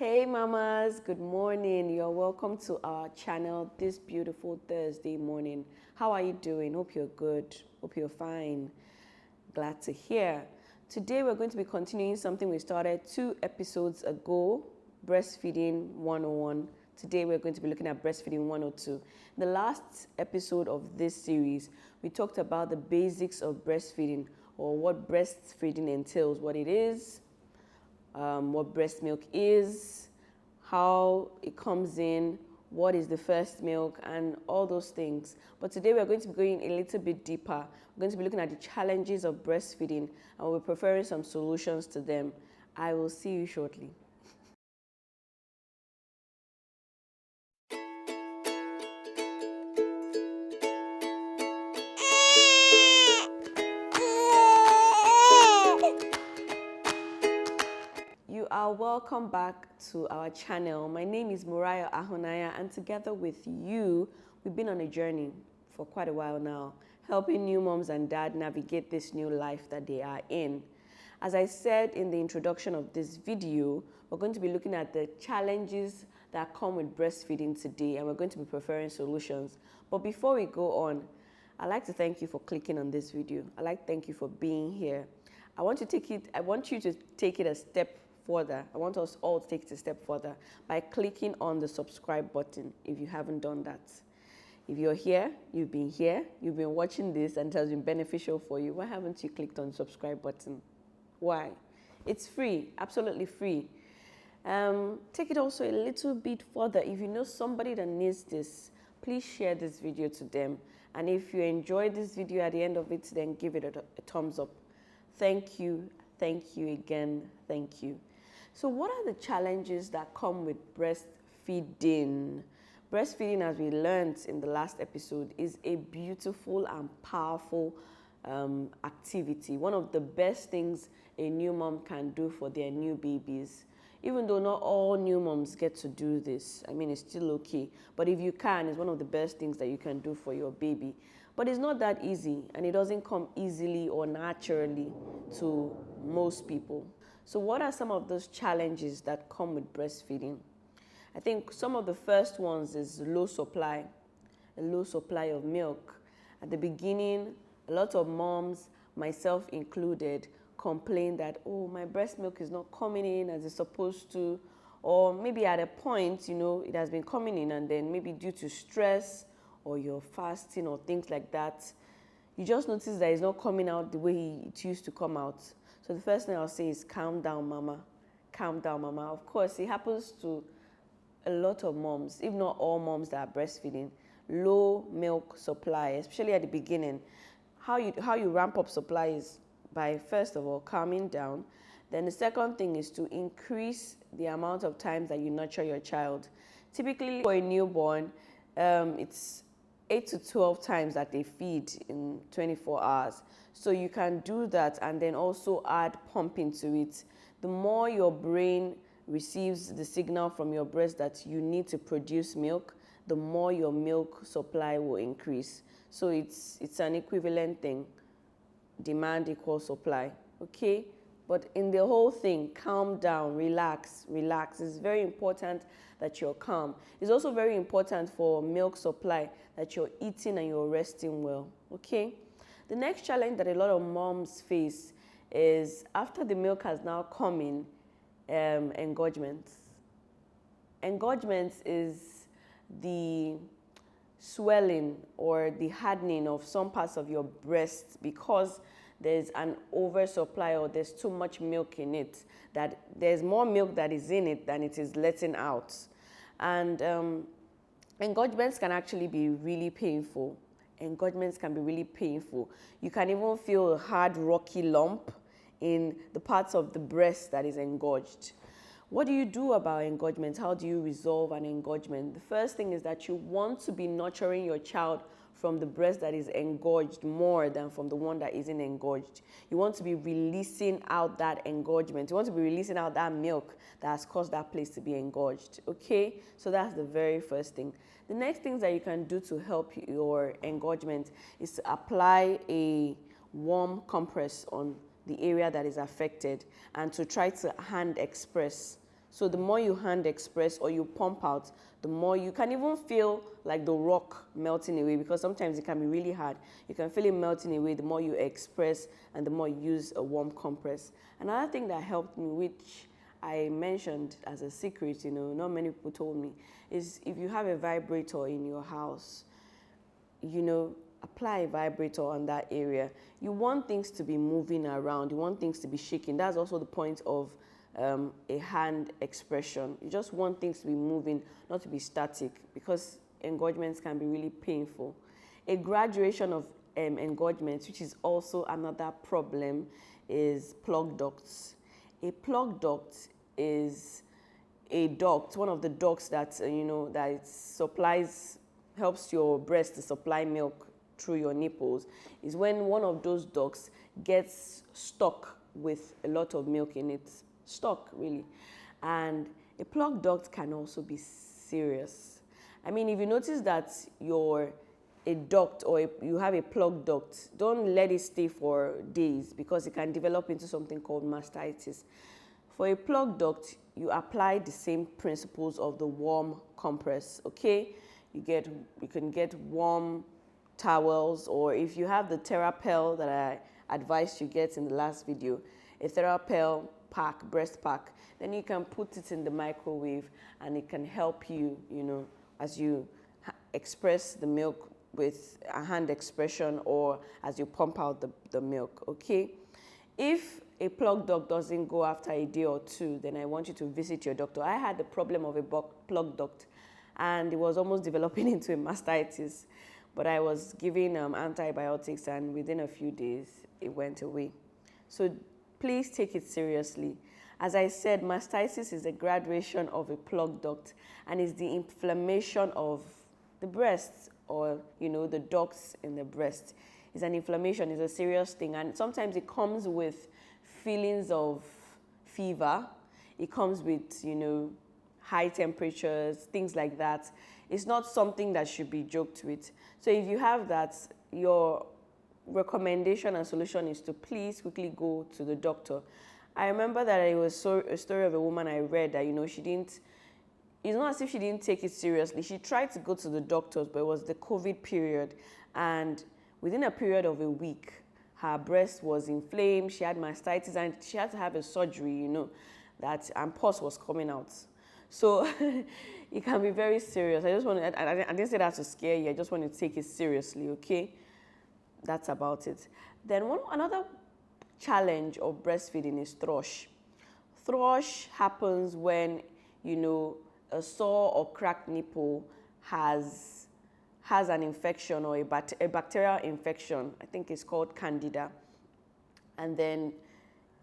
Hey mamas, good morning. You're welcome to our channel this beautiful Thursday morning. How are you doing? Hope you're good. Hope you're fine. Glad to hear. Today we're going to be continuing something we started 2 episodes ago, Breastfeeding 101. Today we're going to be looking at Breastfeeding 102. The last episode of this series, we talked about the basics of breastfeeding, or what breastfeeding entails, what it is, what breast milk is, how it comes in, what is the first milk, and all those things. But today we're going to be going a little bit deeper. We're going to be looking at the challenges of breastfeeding, and we're preferring some solutions to them. I will see you shortly. You are welcome back to our channel. My name is Muriah Ahonaya, and together with you, we've been on a journey for quite a while now, helping new moms and dads navigate this new life that they are in. As I said in the introduction of this video, we're going to be looking at the challenges that come with breastfeeding today, and we're going to be preferring solutions. But before we go on, I'd like to thank you for clicking on this video. I'd like to thank you for being here. I want you to take it a step further. I want us all to take it a step further by clicking on the subscribe button if you haven't done that. If you're here, you've been watching this, and it has been beneficial for you, why haven't you clicked on the subscribe button? Why? It's free, absolutely free. Take it also a little bit further. If you know somebody that needs this, please share this video to them. And if you enjoyed this video at the end of it, then give it a thumbs up. Thank you again, thank you. So what are the challenges that come with breastfeeding? Breastfeeding, as we learned in the last episode, is a beautiful and powerful activity. One of the best things a new mom can do for their new babies. Even though not all new moms get to do this, I mean, it's still okay. But if you can, it's one of the best things that you can do for your baby. But it's not that easy, and it doesn't come easily or naturally to most people. So what are some of those challenges that come with breastfeeding? I think some of the first ones is a low supply of milk. At the beginning, a lot of moms, myself included, complain that, oh, my breast milk is not coming in as it's supposed to, or maybe at a point, it has been coming in, and then maybe due to stress or you're fasting or things like that, you just notice that it's not coming out the way it used to come out. So the first thing I'll say is calm down, mama. Calm down, mama. Of course, it happens to a lot of moms, if not all moms that are breastfeeding. Low milk supply, especially at the beginning. How you ramp up supply is by, first of all, calming down. Then the second thing is to increase the amount of times that you nurture your child. Typically for a newborn, it's 8 to 12 times that they feed in 24 hours. So you can do that and then also add pumping to it. The more your brain receives the signal from your breast that you need to produce milk, the more your milk supply will increase. So it's an equivalent thing. Demand equals supply, okay? But in the whole thing, calm down, relax. It's very important that you're calm. It's also very important for milk supply that you're eating and you're resting well, okay? The next challenge that a lot of moms face is after the milk has now come in, engorgements. Engorgements is the swelling or the hardening of some parts of your breast because there's an oversupply or there's too much milk in it, that there's more milk that is in it than it is letting out. And engorgements can actually be really painful. Engorgements can be really painful. You can even feel a hard, rocky lump in the parts of the breast that is engorged. What do you do about engorgements? How do you resolve an engorgement? The first thing is that you want to be nurturing your child from the breast that is engorged more than from the one that isn't engorged. You want to be releasing out that engorgement. You want to be releasing out that milk that has caused that place to be engorged, okay? So that's the very first thing. The next things that you can do to help your engorgement is to apply a warm compress on the area that is affected and to try to hand express. So the more you hand express or you pump out, the more you can even feel like the rock melting away, because sometimes it can be really hard. You can feel it melting away the more you express and the more you use a warm compress. Another thing that helped me, which I mentioned as a secret, you know, not many people told me, is if you have a vibrator in your house, you know, apply a vibrator on that area. You want things to be moving around. You want things to be shaking. That's also the point of a hand expression. You just want things to be moving, not to be static, because engorgements can be really painful. A graduation of engorgements, which is also another problem, is plug ducts. A plug duct is a duct, one of the ducts that, you know, that it supplies, helps your breast to supply milk through your nipples, is when one of those ducts gets stuck with a lot of milk in it. Stuck, really. And a plug duct can also be serious. I mean, if you notice that you're a duct or you have a plug duct, don't let it stay for days, because it can develop into something called mastitis. For a plug duct, you apply the same principles of the warm compress, okay? You can get warm towels, or if you have the Therapel that I advised you get in the last video, a Therapel pack, breast pack, then you can put it in the microwave and it can help you, you know, as you express the milk with a hand expression or as you pump out the milk, okay? If a plug duct doesn't go after a day or two, then I want you to visit your doctor. I had the problem of a plug duct and it was almost developing into a mastitis, but I was giving antibiotics and within a few days it went away. So please take it seriously. As I said, mastitis is a graduation of a plug duct and is the inflammation of the breast, or, you know, the ducts in the breast. It's an inflammation, it's a serious thing, and sometimes it comes with feelings of fever. It comes with, you know, high temperatures, things like that. It's not something that should be joked with. So if you have that, your recommendation and solution is to please quickly go to the doctor. I remember that it was a story of a woman I read that, you know, it's not as if she didn't take it seriously. She tried to go to the doctors, but it was the COVID period. And within a period of a week, her breast was inflamed, she had mastitis, and she had to have a surgery, you know, and pus was coming out. So it can be very serious. I didn't say that to scare you. I just want to take it seriously, okay? That's about it. Then another challenge of breastfeeding is thrush. Thrush happens when, you know, a sore or cracked nipple has an infection or a bacterial infection. I think it's called Candida. And then,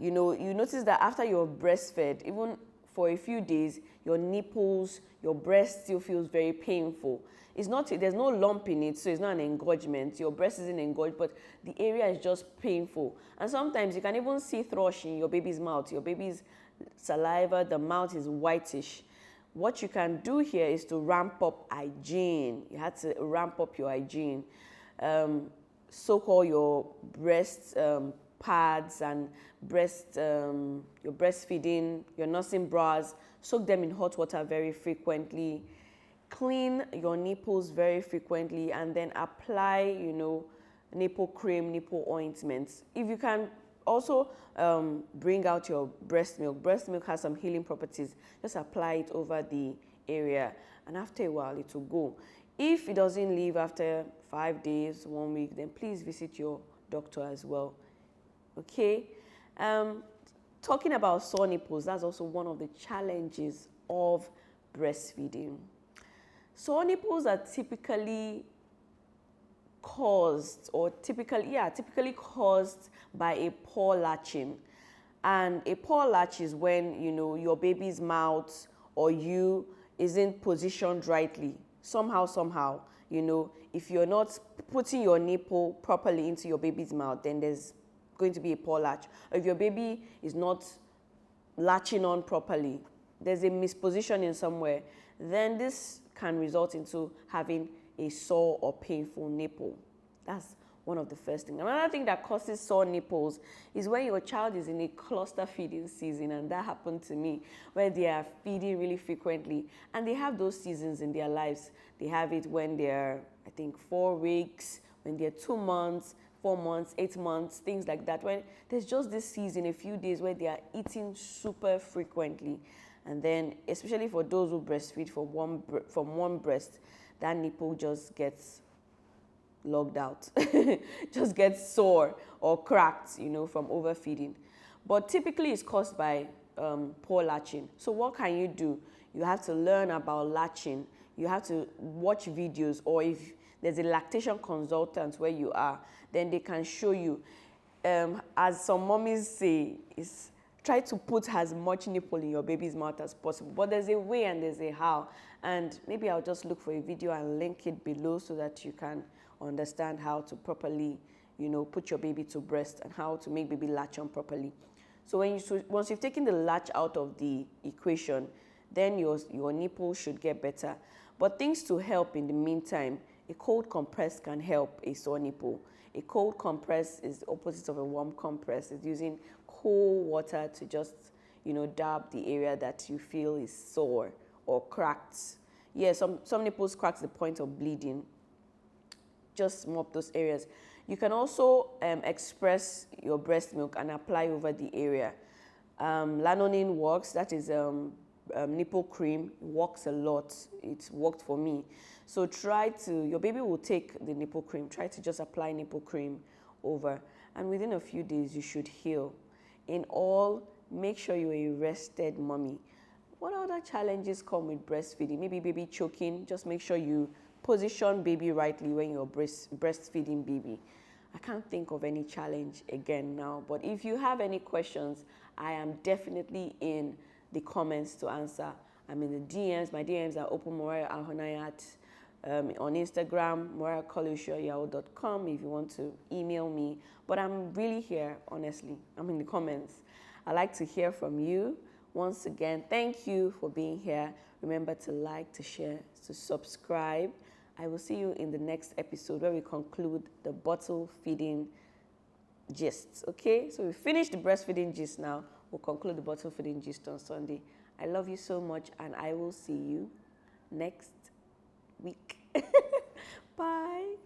you know, you notice that after you're breastfed, even for a few days, your nipples, your breast still feels very painful. There's no lump in it, so it's not an engorgement. Your breast isn't engorged, but the area is just painful. And sometimes you can even see thrush in your baby's mouth. Your baby's saliva, the mouth is whitish. What you can do here is to ramp up hygiene. You have to ramp up your hygiene. Soak all your breast pads and your breastfeeding, your nursing bras, soak them in hot water very frequently. Clean your nipples very frequently, and then apply, you know, nipple cream, nipple ointments. If you can also bring out your breast milk. Breast milk has some healing properties. Just apply it over the area, and after a while it will go. If it doesn't leave after 5 days, 1 week, then please visit your doctor as well. Okay? Talking about sore nipples, that's also one of the challenges of breastfeeding. Sore nipples are typically caused by a poor latching. And a poor latch is when, you know, your baby's mouth or you isn't positioned rightly. Somehow, you know, if you're not putting your nipple properly into your baby's mouth, then there's going to be a poor latch. Or if your baby is not latching on properly, there's a mispositioning somewhere, then this can result into having a sore or painful nipple. That's one of the first things. Another thing that causes sore nipples is when your child is in a cluster feeding season, and that happened to me, where they are feeding really frequently, and they have those seasons in their lives. They have it when they're, I think, 4 weeks, when they're 2 months, 4 months, 8 months, things like that. When there's just this season, a few days where they are eating super frequently. And then, especially for those who breastfeed from one breast, that nipple just gets logged out, just gets sore or cracked, from overfeeding. But typically it's caused by poor latching. So what can you do? You have to learn about latching. You have to watch videos, or if there's a lactation consultant where you are, then they can show you. As some mommies say, is try to put as much nipple in your baby's mouth as possible. But there's a way and there's a how. And maybe I'll just look for a video and link it below so that you can understand how to properly, put your baby to breast and how to make baby latch on properly. So once you've taken the latch out of the equation, then your nipple should get better. But things to help in the meantime, a cold compress can help a sore nipple. A cold compress is the opposite of a warm compress. It's using cold water to just, dab the area that you feel is sore or cracked. Yeah, some nipples crack to the point of bleeding. Just mop those areas. You can also express your breast milk and apply over the area. Lanolin works. That is nipple cream. It works a lot. It's worked for me. So your baby will take the nipple cream. Try to just apply nipple cream over. And within a few days, you should heal. In all, make sure you're a rested mommy. What other challenges come with breastfeeding? Maybe baby choking. Just make sure you position baby rightly when you're breastfeeding baby. I can't think of any challenge again now, but if you have any questions, I am definitely in the comments to answer. I'm in the DMs. My DMs are open. Moriah Ahonaya on Instagram, moriahkolushu@yahoo.com if you want to email me. But I'm really here, honestly. I'm in the comments. I like to hear from you. Once again, thank you for being here. Remember to like, to share, to subscribe. I will see you in the next episode where we conclude the bottle feeding gist. Okay? So we finished the breastfeeding gist now. We'll conclude the bottle feeding gist on Sunday. I love you so much, and I will see you next week. Bye.